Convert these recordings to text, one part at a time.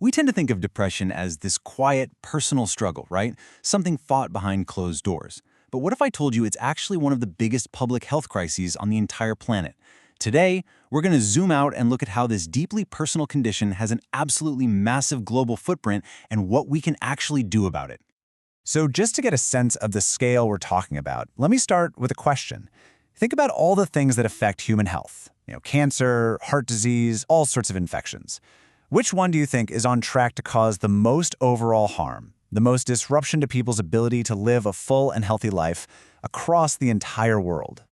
We tend to think of depression as this quiet, personal struggle, right? Something fought behind closed doors. But what if I told you it's actually one of the biggest public health crises on the entire planet? Today, we're going to zoom out and look at how this deeply personal condition has an absolutely massive global footprint and what we can actually do about it. So just to get a sense of the scale we're talking about, let me start with a question. Think about all the things that affect human health. Cancer, heart disease, all sorts of infections. Which one do you think is on track to cause the most overall harm, the most disruption to people's ability to live a full and healthy life across the entire world?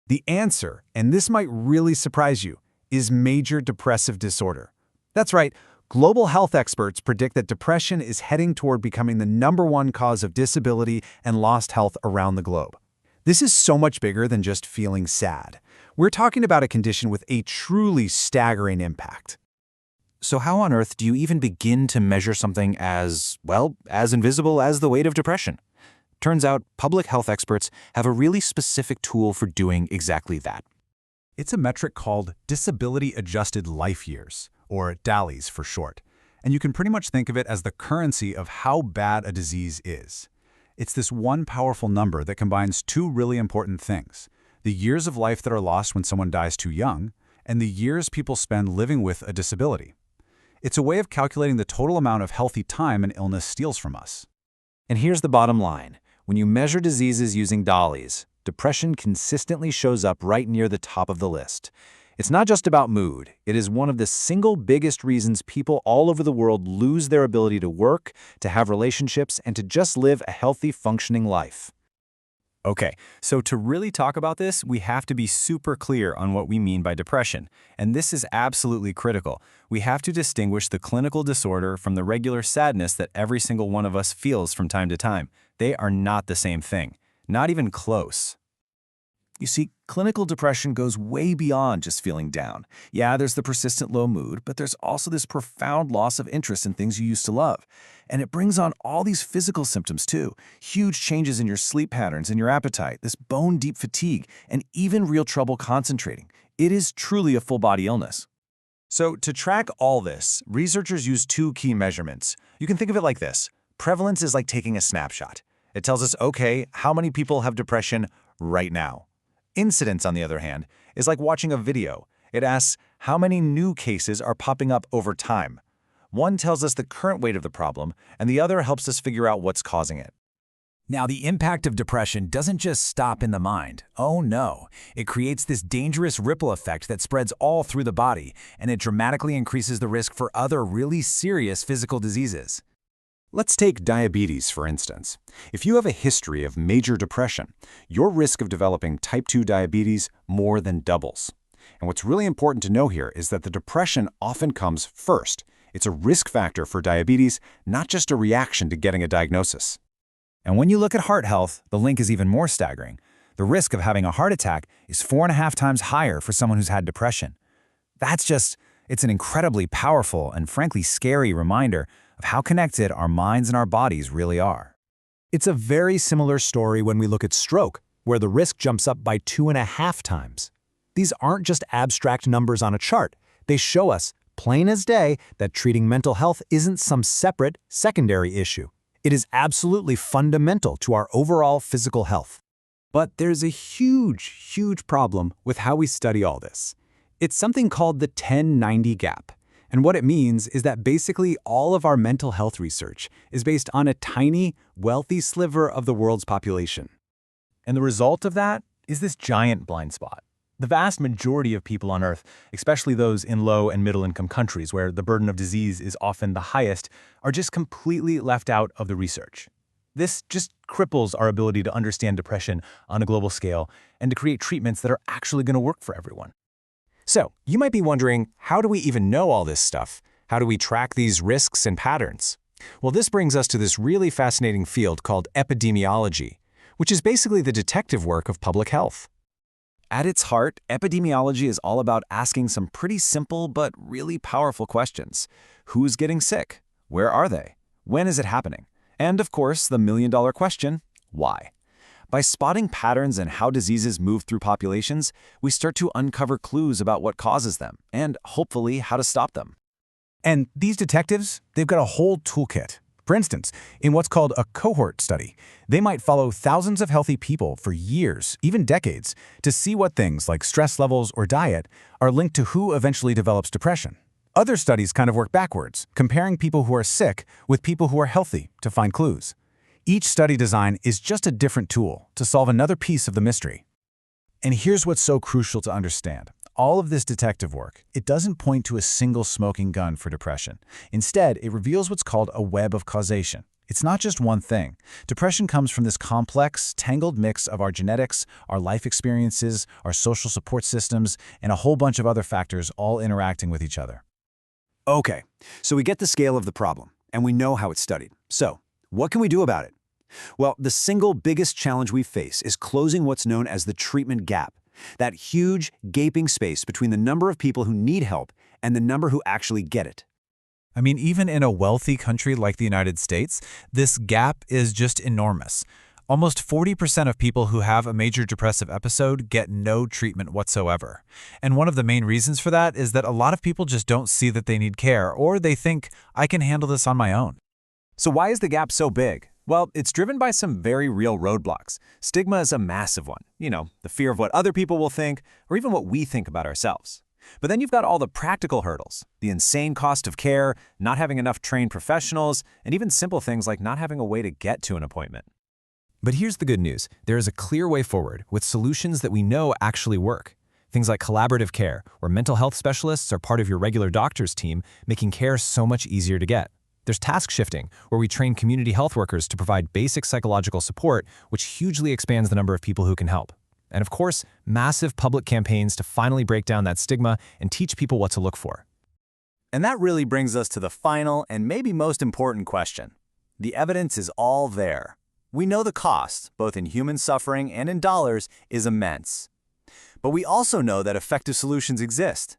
The answer, and this might really surprise you, is major depressive disorder. That's right. Global health experts predict that depression is heading toward becoming the #1 cause of disability and lost health around the globe. This is so much bigger than just feeling sad. We're talking about a condition with a truly staggering impact. So how on earth do you even begin to measure something as invisible as the weight of depression? Turns out public health experts have a really specific tool for doing exactly that. It's a metric called Disability Adjusted Life Years, or DALYs for short. And you can pretty much think of it as the currency of how bad a disease is. It's this one powerful number that combines two really important things: the years of life that are lost when someone dies too young, and the years people spend living with a disability. It's a way of calculating the total amount of healthy time an illness steals from us. And here's the bottom line. When you measure diseases using DALYs, depression consistently shows up right near the top of the list. It's not just about mood. It is one of the single biggest reasons people all over the world lose their ability to work, to have relationships, and to just live a healthy, functioning life. Okay, so to really talk about this, we have to be super clear on what we mean by depression. And this is absolutely critical. We have to distinguish the clinical disorder from the regular sadness that every single one of us feels from time to time. They are not the same thing. Not even close. You see, clinical depression goes way beyond just feeling down. Yeah, there's the persistent low mood, but there's also this profound loss of interest in things you used to love. And it brings on all these physical symptoms too. Huge changes in your sleep patterns and your appetite, this bone-deep fatigue, and even real trouble concentrating. It is truly a full-body illness. So to track all this, researchers use two key measurements. You can think of it like this. Prevalence is like taking a snapshot. It tells us, okay, how many people have depression right now? Incidence, on the other hand, is like watching a video. It asks how many new cases are popping up over time. One tells us the current weight of the problem, and the other helps us figure out what's causing it. Now, the impact of depression doesn't just stop in the mind. Oh no, it creates this dangerous ripple effect that spreads all through the body, and it dramatically increases the risk for other really serious physical diseases. Let's take diabetes, for instance. If you have a history of major depression, your risk of developing type 2 diabetes more than doubles. And what's really important to know here is that the depression often comes first. It's a risk factor for diabetes, not just a reaction to getting a diagnosis. And when you look at heart health, the link is even more staggering. The risk of having a heart attack is 4.5 times higher for someone who's had depression. It's an incredibly powerful and frankly scary reminder of how connected our minds and our bodies really are. It's a very similar story when we look at stroke, where the risk jumps up by 2.5 times. These aren't just abstract numbers on a chart. They show us, plain as day, that treating mental health isn't some separate, secondary issue. It is absolutely fundamental to our overall physical health. But there's a huge problem with how we study all this. It's something called the 10-90 gap. And what it means is that basically all of our mental health research is based on a tiny, wealthy sliver of the world's population. And the result of that is this giant blind spot. The vast majority of people on Earth, especially those in low and middle-income countries where the burden of disease is often the highest, are just completely left out of the research. This just cripples our ability to understand depression on a global scale and to create treatments that are actually going to work for everyone. So, you might be wondering, how do we even know all this stuff? How do we track these risks and patterns? Well, this brings us to this really fascinating field called epidemiology, which is basically the detective work of public health. At its heart, epidemiology is all about asking some pretty simple but really powerful questions. Who's getting sick? Where are they? When is it happening? And of course, the million-dollar question, why? By spotting patterns in how diseases move through populations, we start to uncover clues about what causes them and, hopefully, how to stop them. And these detectives, they've got a whole toolkit. For instance, in what's called a cohort study, they might follow thousands of healthy people for years, even decades, to see what things like stress levels or diet are linked to who eventually develops depression. Other studies kind of work backwards, comparing people who are sick with people who are healthy to find clues. Each study design is just a different tool to solve another piece of the mystery. And here's what's so crucial to understand. All of this detective work, it doesn't point to a single smoking gun for depression. Instead, it reveals what's called a web of causation. It's not just one thing. Depression comes from this complex, tangled mix of our genetics, our life experiences, our social support systems, and a whole bunch of other factors all interacting with each other. Okay, so we get the scale of the problem, and we know how it's studied. So, what can we do about it? Well, the single biggest challenge we face is closing what's known as the treatment gap. That huge, gaping space between the number of people who need help and the number who actually get it. I mean, even in a wealthy country like the United States, this gap is just enormous. Almost 40% of people who have a major depressive episode get no treatment whatsoever. And one of the main reasons for that is that a lot of people just don't see that they need care, or they think, I can handle this on my own. So why is the gap so big? Well, it's driven by some very real roadblocks. Stigma is a massive one. The fear of what other people will think, or even what we think about ourselves. But then you've got all the practical hurdles, the insane cost of care, not having enough trained professionals, and even simple things like not having a way to get to an appointment. But here's the good news. There is a clear way forward with solutions that we know actually work. Things like collaborative care, where mental health specialists are part of your regular doctor's team, making care so much easier to get. There's task shifting, where we train community health workers to provide basic psychological support, which hugely expands the number of people who can help. And of course, massive public campaigns to finally break down that stigma and teach people what to look for. And that really brings us to the final and maybe most important question. The evidence is all there. We know the cost, both in human suffering and in dollars, is immense. But we also know that effective solutions exist.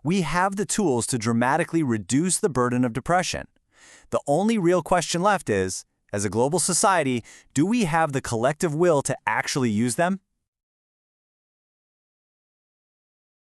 We have the tools to dramatically reduce the burden of depression. The only real question left is, as a global society, do we have the collective will to actually use them?